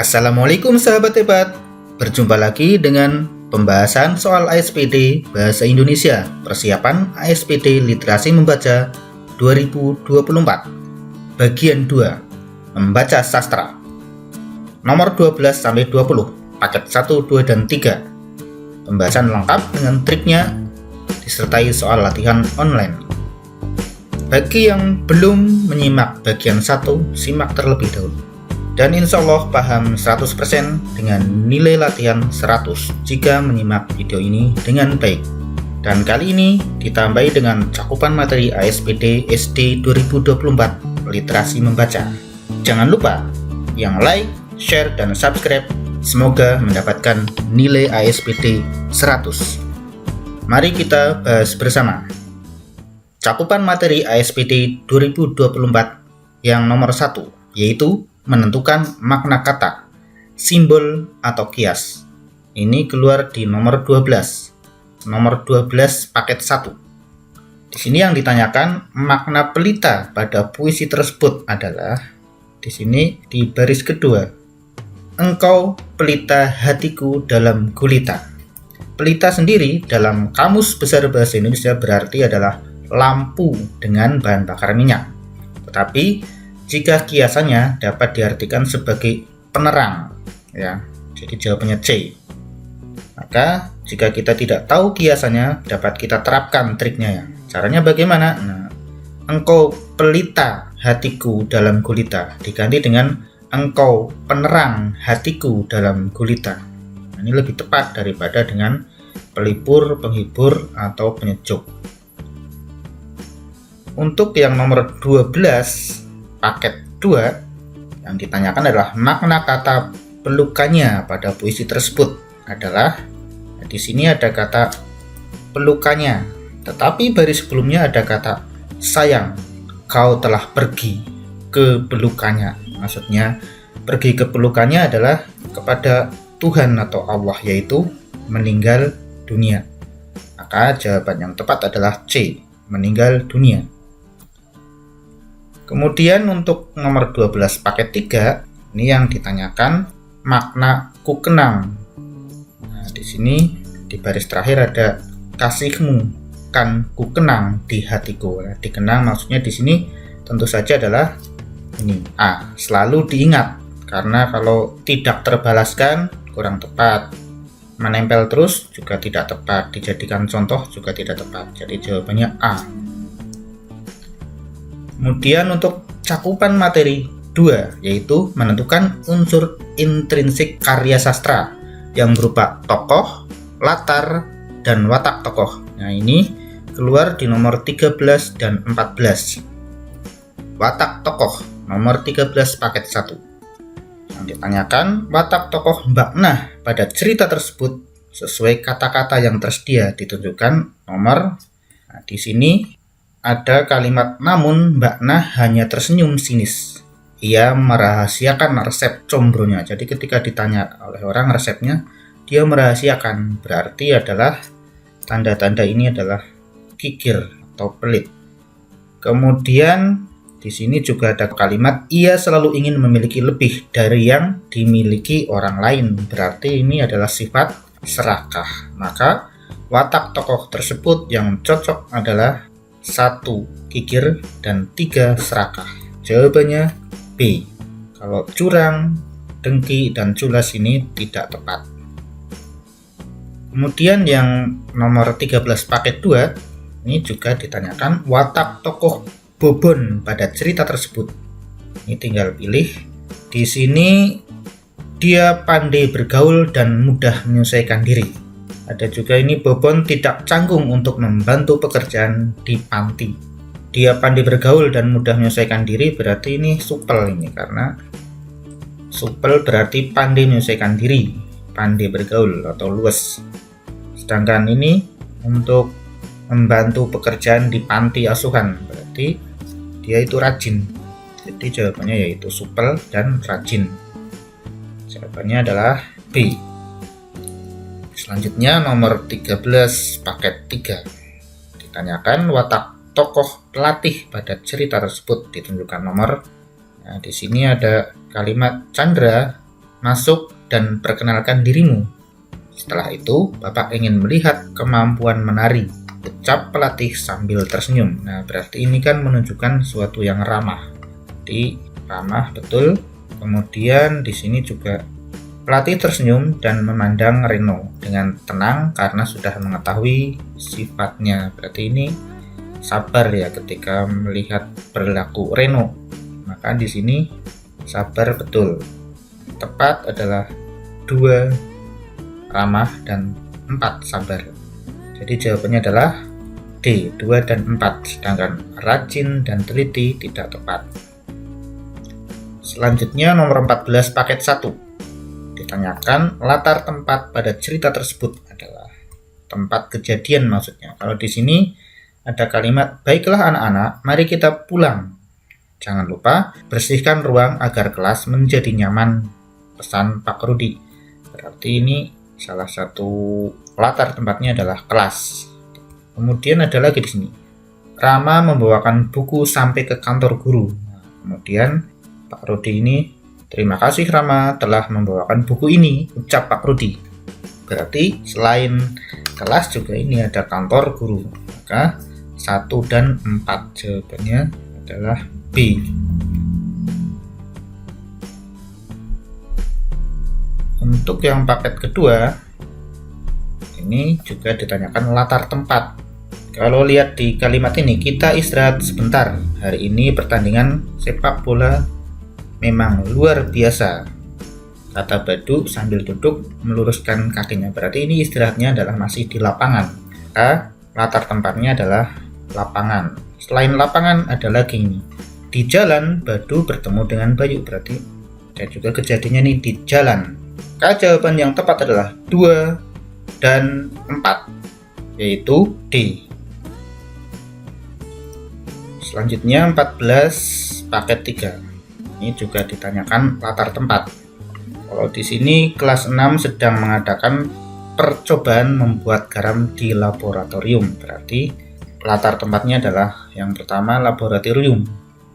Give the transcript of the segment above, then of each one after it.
Assalamualaikum sahabat hebat. Berjumpa lagi dengan pembahasan soal ASPD Bahasa Indonesia Persiapan ASPD Literasi Membaca 2024. Bagian 2, Membaca Sastra. Nomor 12-20, paket 1, 2, dan 3. Pembahasan lengkap dengan triknya disertai soal latihan online. Bagi yang belum menyimak bagian 1, simak terlebih dahulu. Dan insya Allah paham 100% dengan nilai latihan 100 jika menyimak video ini dengan baik. Dan kali ini ditambahi dengan cakupan materi ASPD SD 2024 Literasi Membaca. Jangan lupa yang like, share, dan subscribe semoga mendapatkan nilai ASPD 100. Mari kita bahas bersama. Cakupan materi ASPD 2024 yang nomor 1 yaitu menentukan makna kata, simbol, atau kias. Ini keluar di nomor 12. Nomor 12 paket 1. Di sini yang ditanyakan makna pelita pada puisi tersebut adalah di sini di baris kedua. Engkau pelita hatiku dalam gulita. Pelita sendiri dalam Kamus Besar Bahasa Indonesia berarti adalah lampu dengan bahan bakar minyak. Tetapi jika kiasannya dapat diartikan sebagai penerang, ya. Jadi jawabannya C. Maka jika kita tidak tahu kiasannya, dapat kita terapkan triknya ya. Caranya bagaimana? Nah, engkau pelita hatiku dalam gulita diganti dengan engkau penerang hatiku dalam gulita. Nah, ini lebih tepat daripada dengan pelipur, penghibur, atau penyejuk. Untuk yang nomor 12 paket 2 yang ditanyakan adalah makna kata pelukannya pada puisi tersebut adalah di sini ada kata pelukannya, tetapi baris sebelumnya ada kata sayang kau telah pergi ke pelukannya. Maksudnya pergi ke pelukannya adalah kepada Tuhan atau Allah, yaitu meninggal dunia. Maka jawaban yang tepat adalah C, meninggal dunia. Kemudian untuk nomor 12 paket 3, ini yang ditanyakan makna ku kenang. Nah, di sini di baris terakhir ada kasihmu kan ku kenang di hatiku. Nah, dikenang maksudnya di sini tentu saja adalah ini A, selalu diingat. Karena kalau tidak terbalaskan kurang tepat. Menempel terus juga tidak tepat, dijadikan contoh juga tidak tepat. Jadi jawabannya A. Kemudian untuk cakupan materi 2 yaitu menentukan unsur intrinsik karya sastra yang berupa tokoh, latar, dan watak tokoh. Nah, ini keluar di nomor 13 dan 14. Watak tokoh nomor 13 paket 1. Yang ditanyakan watak tokoh Mbak Nah pada cerita tersebut sesuai kata-kata yang tersedia ditunjukkan nomor. Nah, di sini ada kalimat namun Mbak Nah hanya tersenyum sinis. Ia merahasiakan resep combronya. Jadi ketika ditanya oleh orang resepnya, dia merahasiakan. Berarti adalah tanda-tanda ini adalah kikir atau pelit. Kemudian di sini juga ada kalimat ia selalu ingin memiliki lebih dari yang dimiliki orang lain. Berarti ini adalah sifat serakah. Maka watak tokoh tersebut yang cocok adalah 1 kikir dan 3 serakah. Jawabannya B. Kalau curang, dengki, dan culas ini tidak tepat. Kemudian yang nomor 13 paket 2 ini juga ditanyakan watak tokoh Bobon pada cerita tersebut. Ini tinggal pilih. Di sini dia pandai bergaul dan mudah menyelesaikan diri. Ada juga ini Bobon tidak canggung untuk membantu pekerjaan di panti. Dia pandai bergaul dan mudah menyelesaikan diri, berarti ini supel ini, karena supel berarti pandai menyelesaikan diri, pandai bergaul atau luwes. Sedangkan ini untuk membantu pekerjaan di panti asuhan, berarti dia itu rajin. Jadi jawabannya yaitu supel dan rajin. Jawabannya adalah B. Selanjutnya nomor 13 paket 3. Ditanyakan watak tokoh pelatih pada cerita tersebut ditunjukkan nomor. Nah, di sini ada kalimat Chandra masuk dan perkenalkan dirimu. Setelah itu, Bapak ingin melihat kemampuan menari, ucap pelatih sambil tersenyum. Nah, berarti ini kan menunjukkan sesuatu yang ramah. Jadi, ramah betul. Kemudian di sini juga pelatih tersenyum dan memandang Reno dengan tenang karena sudah mengetahui sifatnya. Berarti ini sabar ya ketika melihat perilaku Reno. Maka di sini sabar betul. Tepat adalah 2 ramah dan 4 sabar. Jadi jawabannya adalah D, 2 dan 4, sedangkan rajin dan teliti tidak tepat. Selanjutnya nomor 14 paket 1. Ditanyakan latar tempat pada cerita tersebut adalah tempat kejadian maksudnya. Kalau di sini ada kalimat, baiklah anak-anak, mari kita pulang. Jangan lupa bersihkan ruang agar kelas menjadi nyaman, pesan Pak Rudi. Berarti ini salah satu latar tempatnya adalah kelas. Kemudian ada lagi di sini. Rama membawakan buku sampai ke kantor guru. Nah, kemudian Pak Rudi ini, terima kasih Rama telah membawakan buku ini, ucap Pak Rudi. Berarti selain kelas juga ini ada kantor guru. Maka 1 dan 4 jawabannya adalah B. Untuk yang paket kedua, ini juga ditanyakan latar tempat. Kalau lihat di kalimat ini, kita istirahat sebentar. Hari ini pertandingan sepak bola memang luar biasa, kata Badu sambil duduk meluruskan kakinya. Berarti ini istirahatnya adalah masih di lapangan. Maka latar tempatnya adalah lapangan. Selain lapangan ada lagi ini. Di jalan Badu bertemu dengan Bayu. Berarti ada juga kejadiannya nih di jalan. Maka jawaban yang tepat adalah 2 dan 4, yaitu D. Selanjutnya 14 paket 3. Ini juga ditanyakan latar tempat. Kalau di sini kelas 6 sedang mengadakan percobaan membuat garam di laboratorium. Berarti latar tempatnya adalah yang pertama laboratorium,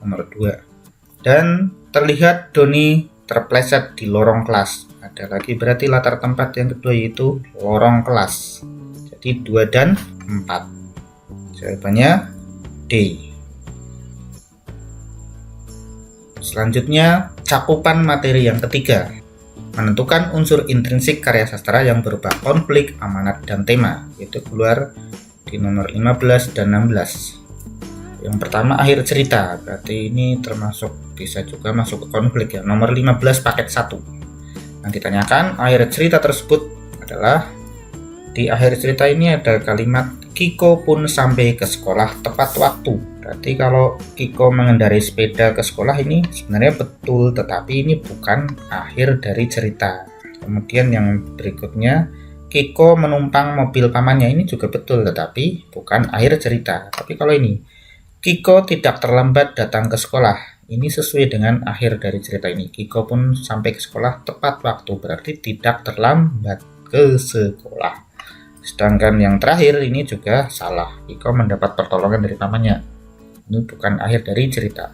nomor 2. Dan terlihat Doni terpleset di lorong kelas. Ada lagi berarti latar tempat yang kedua yaitu lorong kelas. Jadi 2 dan 4. Jawabannya D. Selanjutnya, cakupan materi yang ketiga. Menentukan unsur intrinsik karya sastra yang berupa konflik, amanat, dan tema. Itu keluar di nomor 15 dan 16. Yang pertama akhir cerita. Berarti ini termasuk, bisa juga masuk ke konflik ya. Nomor 15 paket 1. Yang ditanyakan akhir cerita tersebut adalah, di akhir cerita ini ada kalimat Kiko pun sampai ke sekolah tepat waktu. Berarti kalau Kiko mengendarai sepeda ke sekolah ini sebenarnya betul, tetapi ini bukan akhir dari cerita. Kemudian yang berikutnya, Kiko menumpang mobil pamannya, ini juga betul, tetapi bukan akhir cerita. Tapi kalau ini, Kiko tidak terlambat datang ke sekolah, ini sesuai dengan akhir dari cerita ini. Kiko pun sampai ke sekolah tepat waktu, berarti tidak terlambat ke sekolah. Sedangkan yang terakhir ini juga salah. Kiko mendapat pertolongan dari pamannya. Ini bukan akhir dari cerita.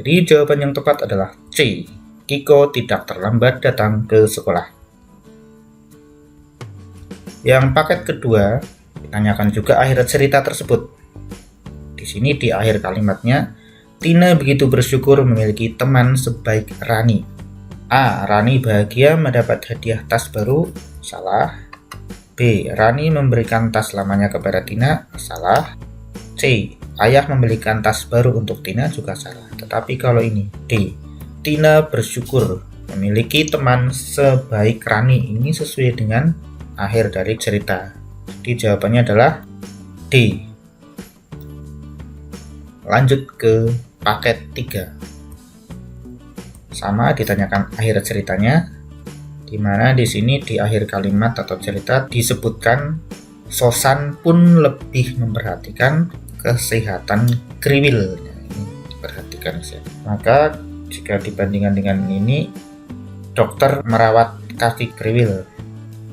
Jadi jawaban yang tepat adalah C. Kiko tidak terlambat datang ke sekolah. Yang paket kedua ditanyakan juga akhir cerita tersebut. Di sini di akhir kalimatnya, Tina begitu bersyukur memiliki teman sebaik Rani. A. Rani bahagia mendapat hadiah tas baru. Salah. B. Rani memberikan tas lamanya kepada Tina. Salah. C. Ayah membelikan tas baru untuk Tina, juga salah. Tetapi kalau ini D. Tina bersyukur memiliki teman sebaik Rani, ini sesuai dengan akhir dari cerita. Jadi jawabannya adalah D. Lanjut ke paket 3. Sama ditanyakan akhir ceritanya, di mana di sini di akhir kalimat atau cerita disebutkan Sosan pun lebih memperhatikan kesehatan Kriwil. Ini perhatikan saja. Maka jika dibandingkan dengan ini, dokter merawat kaki Kriwil.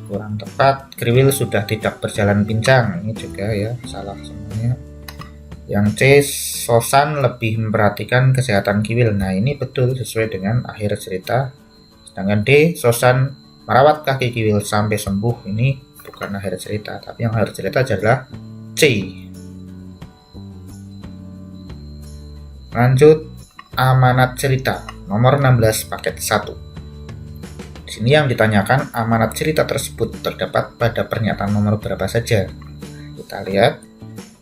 Kurang tepat, Kriwil sudah tidak berjalan pincang. Ini juga ya salah semuanya. Yang C, Sosan lebih memperhatikan kesehatan Kriwil. Nah ini betul sesuai dengan akhir cerita. Sedangkan D, Sosan merawat kaki Kiwil sampai sembuh, ini bukan akhir cerita, tapi yang akhir cerita adalah C. Lanjut, amanat cerita nomor 16 paket 1. Di sini yang ditanyakan, amanat cerita tersebut terdapat pada pernyataan nomor berapa saja. Kita lihat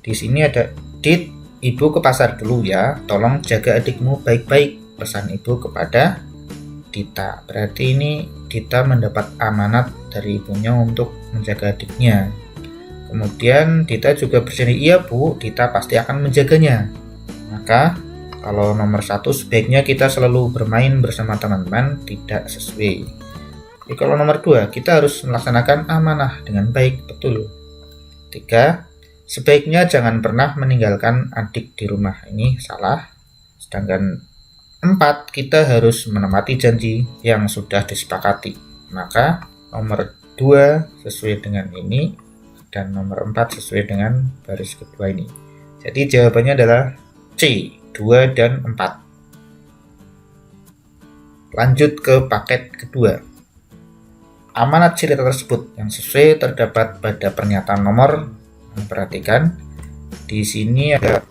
di sini ada, Dit, ibu ke pasar dulu ya, tolong jaga adikmu baik-baik, pesan ibu kepada Dita. Berarti ini Dita mendapat amanat dari ibunya untuk menjaga adiknya. Kemudian Dita juga berjanji, iya bu, Dita pasti akan menjaganya. Maka kalau nomor 1 sebaiknya kita selalu bermain bersama teman-teman, tidak sesuai. Jadi kalau nomor 2, kita harus melaksanakan amanah dengan baik, betul. 3, sebaiknya jangan pernah meninggalkan adik di rumah, ini salah. Sedangkan 4, kita harus menepati janji yang sudah disepakati. Maka nomor 2 sesuai dengan ini, dan nomor 4 sesuai dengan baris kedua ini. Jadi jawabannya adalah C, 2 dan 4. Lanjut ke paket kedua. Amanat cerita tersebut yang sesuai terdapat pada pernyataan nomor. Perhatikan, di sini ada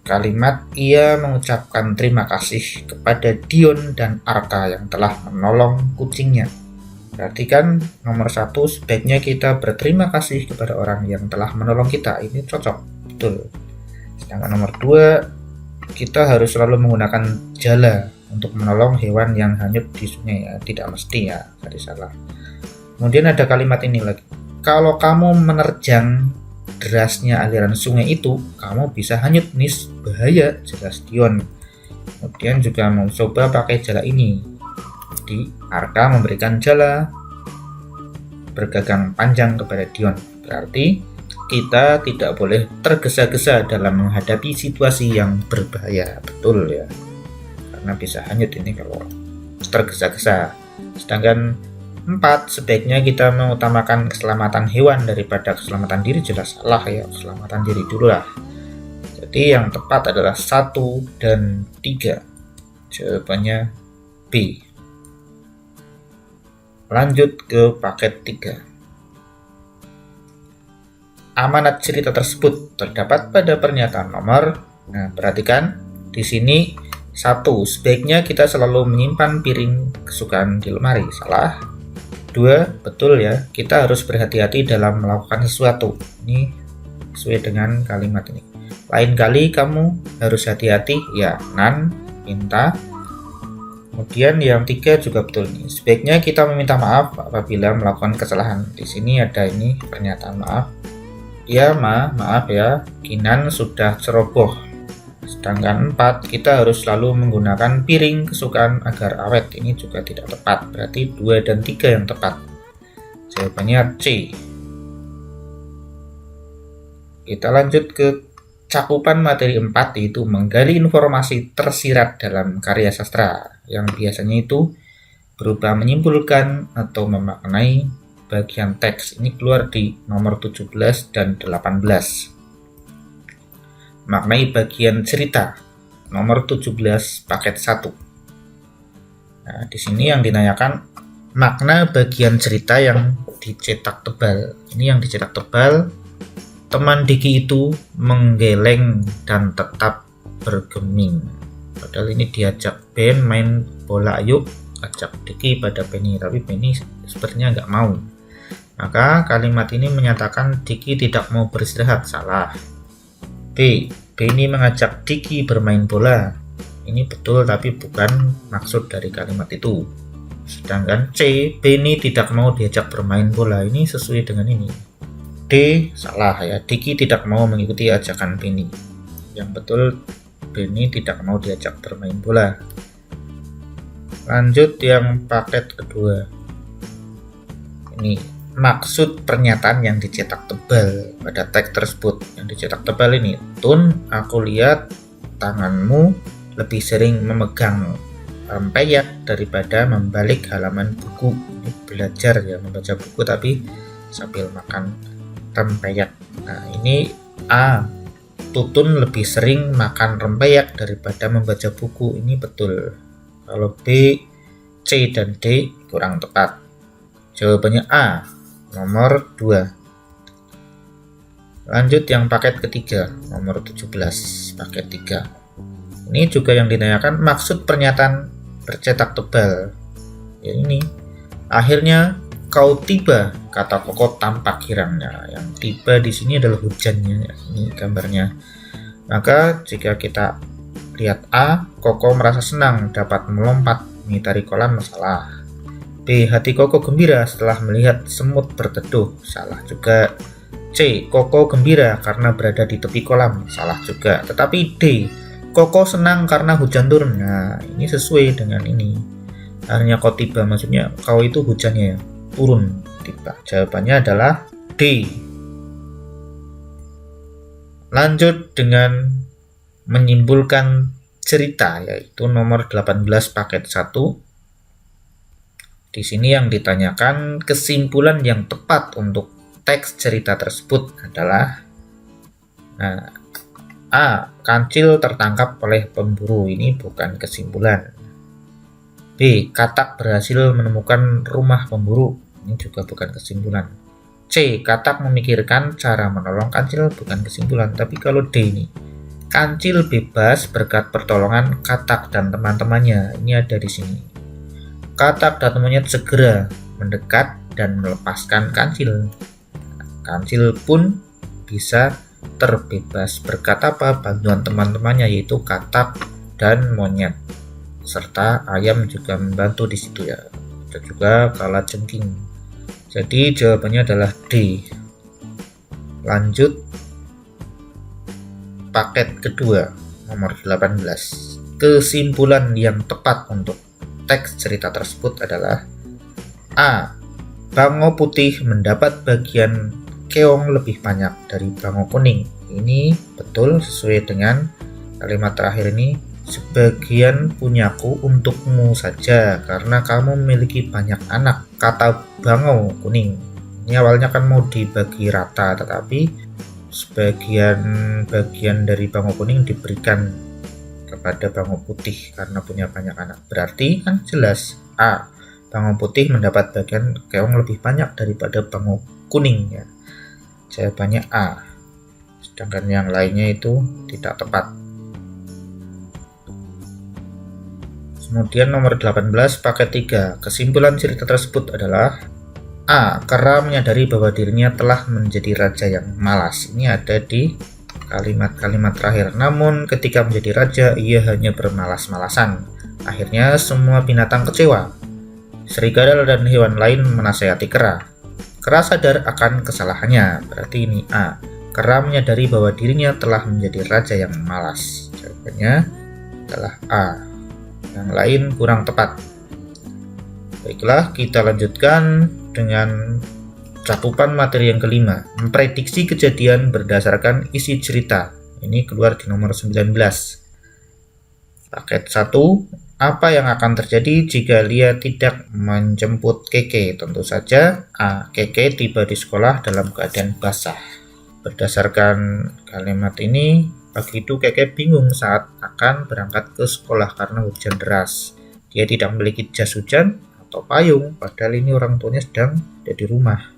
kalimat, ia mengucapkan terima kasih kepada Dion dan Arka yang telah menolong kucingnya. Perhatikan, nomor 1 sebaiknya kita berterima kasih kepada orang yang telah menolong kita. Ini cocok, betul. Sedangkan nomor 2, kita harus selalu menggunakan jala untuk menolong hewan yang hanyut di sungai ya. Tidak mesti ya, tadi salah. Kemudian ada kalimat ini lagi, kalau kamu menerjang derasnya aliran sungai itu, kamu bisa hanyut, nis, bahaya, jelas Dion. Kemudian juga mau coba pakai jala ini. Jadi Arka memberikan jala bergagang panjang kepada Dion. Berarti kita tidak boleh tergesa-gesa dalam menghadapi situasi yang berbahaya, betul ya. Karena bisa hanyut ini kalau tergesa-gesa. Sedangkan 4, sebaiknya kita mengutamakan keselamatan hewan daripada keselamatan diri, jelas salah ya, keselamatan diri dulu lah. Jadi yang tepat adalah 1 dan 3. Jawabannya B. Lanjut ke paket 3. Amanat cerita tersebut terdapat pada pernyataan nomor. Nah, perhatikan di sini 1, sebaiknya kita selalu menyimpan piring kesukaan di lemari, salah. 2, betul ya, kita harus berhati-hati dalam melakukan sesuatu. Ini sesuai dengan kalimat ini. Lain kali kamu harus hati-hati ya, Nan, minta. Kemudian yang 3 juga betul nih. Sebaiknya kita meminta maaf apabila melakukan kesalahan. Di sini ada ini pernyataan maaf. Ya, maaf ya, Kinan sudah ceroboh. Sedangkan 4, kita harus selalu menggunakan piring kesukaan agar awet. Ini juga tidak tepat, berarti 2 dan 3 yang tepat. Jawabannya C. Kita lanjut ke cakupan materi 4, yaitu menggali informasi tersirat dalam karya sastra, yang biasanya itu berupa menyimpulkan atau memaknai bagian teks. Ini keluar di nomor 17 dan 18. Maknai bagian cerita nomor 17 paket 1. Nah, di sini yang dinanyakan makna bagian cerita yang dicetak tebal. Ini yang dicetak tebal, teman Diki itu menggeleng dan tetap bergeming. Padahal ini diajak Ben main bola, yuk ajak Diki pada Penny, tapi Penny sepertinya nggak mau. Maka kalimat ini menyatakan Diki tidak mau beristirahat, salah. B, Benny mengajak Diki bermain bola. Ini betul tapi bukan maksud dari kalimat itu. Sedangkan C, Benny tidak mau diajak bermain bola. Ini sesuai dengan ini. D, salah ya, Diki tidak mau mengikuti ajakan Benny. Yang betul, Benny tidak mau diajak bermain bola. Lanjut yang paket kedua. Ini maksud pernyataan yang dicetak tebal pada teks tersebut. Yang dicetak tebal ini, Tun, aku lihat tanganmu lebih sering memegang rempeyek daripada membalik halaman buku. Ini belajar ya, membaca buku tapi sambil makan rempeyek. Nah, ini A, Tutun lebih sering makan rempeyek daripada membaca buku. Ini betul. Kalau B, C dan D kurang tepat. Jawabannya A, nomor 2. Lanjut yang paket ketiga, nomor 17, paket 3. Ini juga yang ditanyakan maksud pernyataan bercetak tebal. Ya ini, akhirnya kau tiba, kata Koko tampak girangnya. Yang tiba di sini adalah hujannya, ini gambarnya. Maka jika kita lihat A, Koko merasa senang dapat melompat mengitari kolam, salah. B, hati Koko gembira setelah melihat semut berteduh, salah juga. C, Koko gembira karena berada di tepi kolam, salah juga. Tetapi D, Koko senang karena hujan turun. Nah, ini sesuai dengan ini. Akhirnya kau tiba, maksudnya kau itu hujannya turun, tiba. Jawabannya adalah D. Lanjut dengan menyimpulkan cerita, yaitu nomor 18 paket 1. Di sini yang ditanyakan kesimpulan yang tepat untuk teks cerita tersebut adalah A, kancil tertangkap oleh pemburu. Ini bukan kesimpulan. B, katak berhasil menemukan rumah pemburu. Ini juga bukan kesimpulan. C, katak memikirkan cara menolong kancil, bukan kesimpulan. Tapi kalau D ini, kancil bebas berkat pertolongan katak dan teman-temannya. Ini ada di sini. Katak dan temannya segera mendekat dan melepaskan kancil. Kancil pun bisa terbebas berkat apa? Bantuan teman-temannya, yaitu katak dan monyet, serta ayam juga membantu di situ ya. Ada juga kalajengking. Jadi jawabannya adalah D. Lanjut paket kedua, nomor 18. Kesimpulan yang tepat untuk teks cerita tersebut adalah A, bango putih mendapat bagian keong lebih banyak dari bango kuning. Ini betul sesuai dengan kalimat terakhir ini. Sebagian punyaku untukmu saja karena kamu memiliki banyak anak, kata bango kuning. Ini awalnya kan mau dibagi rata, tetapi bagian dari bango kuning diberikan kepada bango putih karena punya banyak anak. Berarti kan jelas A, bango putih mendapat bagian keong lebih banyak daripada bango kuning ya. Jawabannya A. Sedangkan yang lainnya itu tidak tepat. Kemudian nomor 18 paket 3. Kesimpulan cerita tersebut adalah A, Kera menyadari bahwa dirinya telah menjadi raja yang malas. Ini ada di kalimat-kalimat terakhir. Namun ketika menjadi raja, ia hanya bermalas-malasan. Akhirnya semua binatang kecewa. Serigala dan hewan lain menasihati Kera. Kera sadar akan kesalahannya. Berarti ini A, Kera menyadari bahwa dirinya telah menjadi raja yang malas. Jawabannya adalah A. Yang lain kurang tepat. Baiklah, kita lanjutkan dengan cakupan materi yang kelima. Memprediksi kejadian berdasarkan isi cerita. Ini keluar di nomor 19. Paket 1. Apa yang akan terjadi jika Lia tidak menjemput Keke? Tentu saja A, Keke tiba di sekolah dalam keadaan basah. Berdasarkan kalimat ini, pagi itu Keke bingung saat akan berangkat ke sekolah karena hujan deras. Dia tidak memiliki jas hujan atau payung, padahal ini orang tuanya sedang ada di rumah.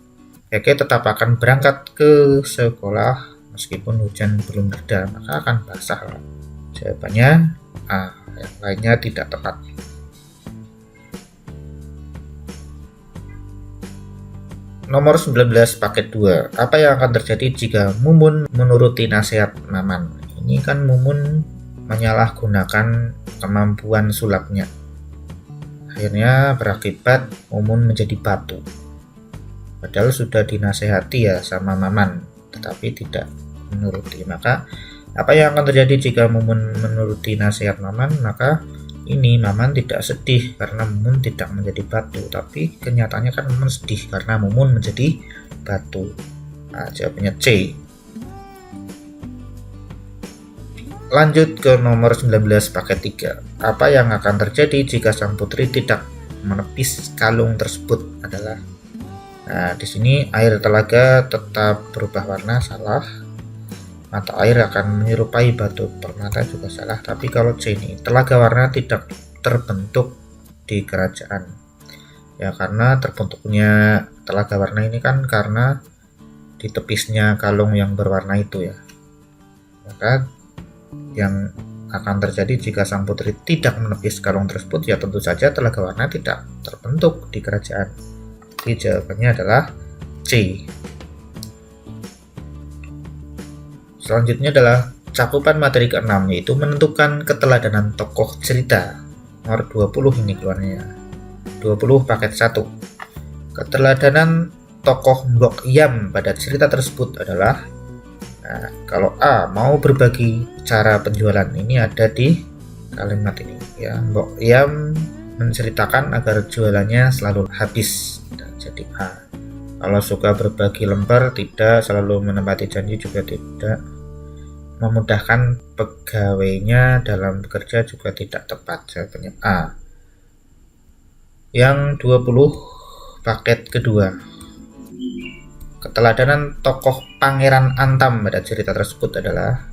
Keke tetap akan berangkat ke sekolah meskipun hujan belum reda, maka akan basah. Jawabannya A, yang lainnya tidak tepat. Nomor 19 paket 2. Apa yang akan terjadi jika Mumun menuruti nasihat Maman? Ini kan Mumun menyalahgunakan kemampuan sulapnya. Akhirnya berakibat Mumun menjadi batu. Padahal sudah dinasehati ya sama Maman, tetapi tidak menuruti. Maka apa yang akan terjadi jika Mumun menuruti nasihat Maman? Maka ini Maman tidak sedih karena Mumun tidak menjadi batu, tapi kenyataannya kan Mumun sedih karena Mumun menjadi batu. Nah, jawabannya C. Lanjut ke nomor 19 paket 3. Apa yang akan terjadi jika sang putri tidak menepis kalung tersebut adalah, nah di sini air telaga tetap berubah warna, salah. Mata air akan menyerupai batu permata juga salah. Tapi kalau C ini, telaga warna tidak terbentuk di kerajaan. Ya, karena terbentuknya telaga warna ini kan karena di tepisnya kalung yang berwarna itu ya. Maka yang akan terjadi jika sang putri tidak menepis kalung tersebut, ya tentu saja telaga warna tidak terbentuk di kerajaan. Jadi jawabannya adalah C. Selanjutnya adalah cakupan materi ke-6, yaitu menentukan keteladanan tokoh cerita. Nomor 20 ini keluarnya. 20 paket 1. Keteladanan tokoh Mbok Yam pada cerita tersebut adalah, nah, kalau A, mau berbagi cara penjualan, ini ada di kalimat ini ya. Mbok Yam menceritakan agar jualannya selalu habis, nah, jadi A. Kalau suka berbagi lembar, tidak. Selalu menepati janji, juga tidak. Memudahkan pegawainya dalam bekerja, juga tidak tepat. Jawabannya A. Yang 20 paket kedua. Keteladanan tokoh Pangeran Antam pada cerita tersebut adalah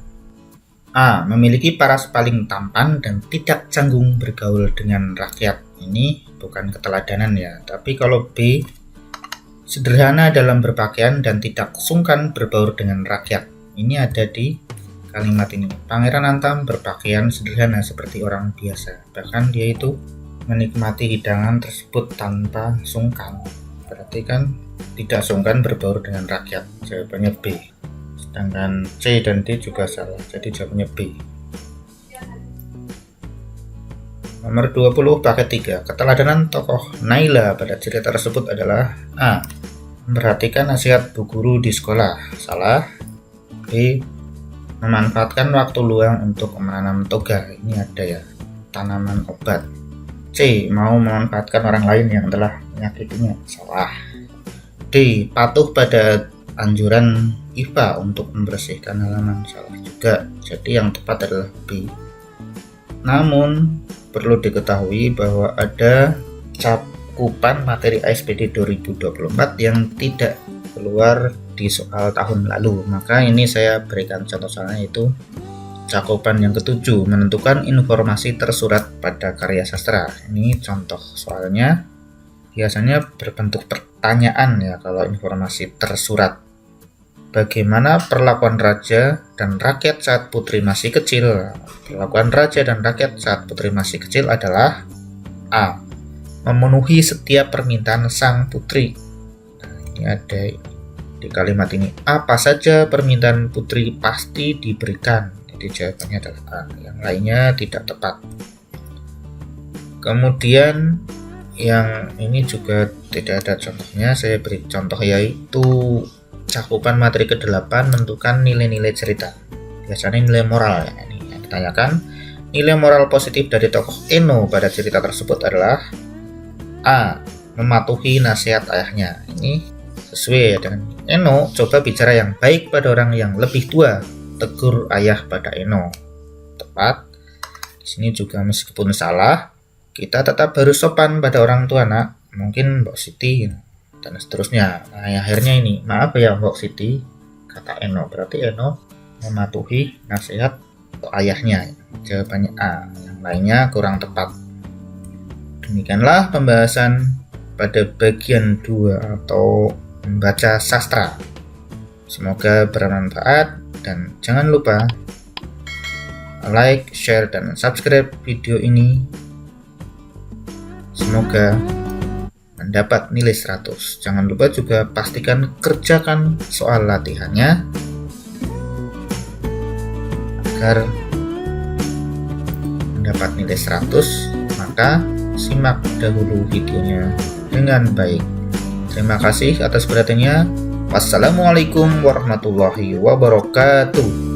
A. Memiliki paras paling tampan dan tidak canggung bergaul dengan rakyat. Ini bukan keteladanan ya. Tapi kalau B, sederhana dalam berpakaian dan tidak sungkan berbaur dengan rakyat. Ini ada di kalimat ini. Pangeran Antam berpakaian sederhana seperti orang biasa. Bahkan dia itu menikmati hidangan tersebut tanpa sungkan. Berarti kan tidak sungkan berbaur dengan rakyat. Jawabannya B. Sedangkan C dan D juga salah. Jadi jawabannya B. Nomor 20 paket 3. Keteladanan tokoh Naila pada cerita tersebut adalah A. Memperhatikan nasihat bu guru di sekolah. Salah. B. Memanfaatkan waktu luang untuk menanam toga. Ini ada ya, tanaman obat. C. Mau memanfaatkan orang lain yang telah menyakitinya. Salah. D. Patuh pada anjuran Iva untuk membersihkan halaman. Salah juga. Jadi yang tepat adalah B. Namun perlu diketahui bahwa ada cakupan materi ASPD 2024 yang tidak keluar di soal tahun lalu. Maka ini saya berikan contoh soalnya, yaitu cakupan yang ketujuh, menentukan informasi tersurat pada karya sastra. Ini contoh soalnya biasanya berbentuk pertanyaan ya kalau informasi tersurat. Bagaimana perlakuan raja dan rakyat saat putri masih kecil? Perlakuan raja dan rakyat saat putri masih kecil adalah A. Memenuhi setiap permintaan sang putri. Nah, ini ada di kalimat ini. Apa saja permintaan putri pasti diberikan. Jadi jawabannya adalah A. Yang lainnya tidak tepat. Kemudian yang ini juga tidak ada contohnya. Saya beri contoh, yaitu cakupan materi ke-8, menentukan nilai-nilai cerita. Biasanya nilai moral ya. Ini yang ditanyakan. Nilai moral positif dari tokoh Eno pada cerita tersebut adalah A. Mematuhi nasihat ayahnya. Ini sesuai ya dengan Eno. Coba bicara yang baik pada orang yang lebih tua. Tegur ayah pada Eno. Tepat. Di sini juga meskipun salah, kita tetap harus sopan pada orang tua, nak. Mungkin Mbak Siti dan seterusnya. Nah, akhirnya ini, maaf ya Mbak Siti, kata Eno. Berarti Eno mematuhi nasihat ayahnya. Jawabannya A. Yang lainnya kurang tepat. Demikianlah pembahasan pada bagian 2 atau membaca sastra. Semoga bermanfaat dan jangan lupa like, share, dan subscribe video ini. Semoga mendapat nilai 100. Jangan lupa juga pastikan kerjakan soal latihannya agar mendapat nilai 100. Maka simak dahulu videonya dengan baik. Terima kasih atas perhatiannya. Wassalamualaikum warahmatullahi wabarakatuh.